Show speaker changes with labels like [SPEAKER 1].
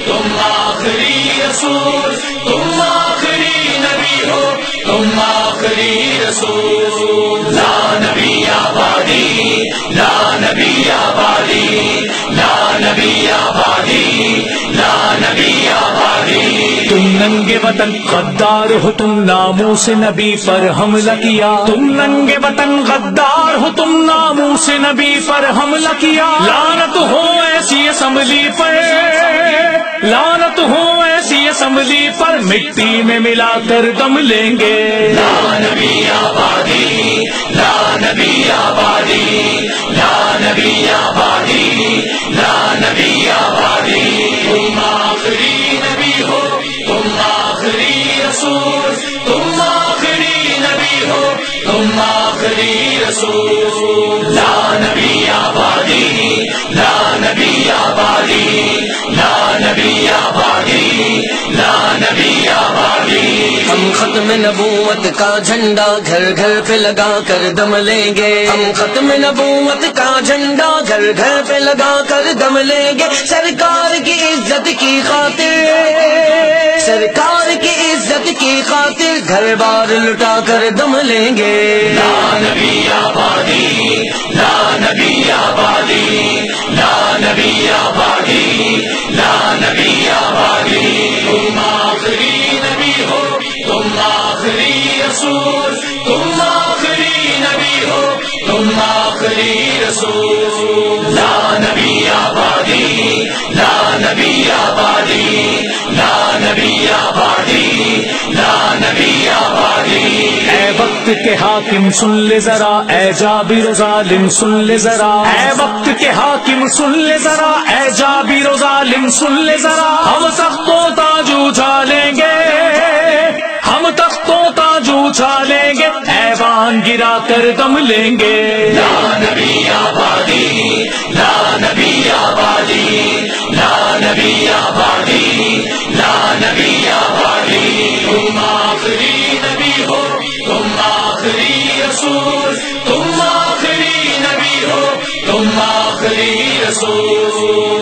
[SPEAKER 1] تم آخری رسول، تم آخری نبی ہو، تم آخری رسول. لا نبی آبادی، لا نبی آبادی، لا نبی آبادی، لا نبی آبادی.
[SPEAKER 2] تم ننگے وطن غدار ہو، تم ناموس نبی پر حملہ کیا. تم ننگے وطن غدار ہو، تم ناموس نبی پر حملہ کیا. لعنت ہو ایسی اسمبلی پر، لعنت ہو ایسی اسمبلی پر، مٹی میں ملا کر دم لیں گے.
[SPEAKER 1] لا نبی آبادی، لا نبی آبادی، لا نبی آبادی، لا نبی آبادی. تم آخری نبی ہو، تم آخری رسول، تم آخری نبی ہو، تم آخری رسول. لا نبی آبادی، لا نبی آبادی، لا نبی آبادی، لا نبی آبادی.
[SPEAKER 3] ہم ختم نبوت کا جھنڈا گھر گھر پہ لگا کر دم لیں گے. ہم ختم نبوت کا جھنڈا گھر گھر پہ لگا کر دم لیں گے. سرکار کی عزت کی خاطر، سرکار کی عزت کی خاطر گھر بار لٹا کر دم لیں گے.
[SPEAKER 1] لا نبی آبادی، لا نبی آبادی، لا نبی آبادی، لا نبی آبادی. تم آخری نبی ہو، تم آخری رسول، تم آخری نبی ہو، تم آخری رسول. لا نبی آبادی، لا نبی آبادی، لا نبی آبادی، لا نبی آبادی.
[SPEAKER 2] اے وقت کے حاکم سن لے ذرا، اے جابر و ظالم سن لے ذرا. اے وقت کے حاکم سن لے ذرا، اے جابر و ظالم سن لے ذرا. ہم تختوں تاج اچھالیں گے، ہم تختوں تاج اچھالیں گے. ایوان گرا کر دم لیں گے.
[SPEAKER 1] لا نبی آبادی، لا نبی آبادی، لا نبی آبادی، لا نبی آبادی. تم آخری نبی ہو، تم آخری رسول، تم آخری نبی ہو، تم آخری رسول.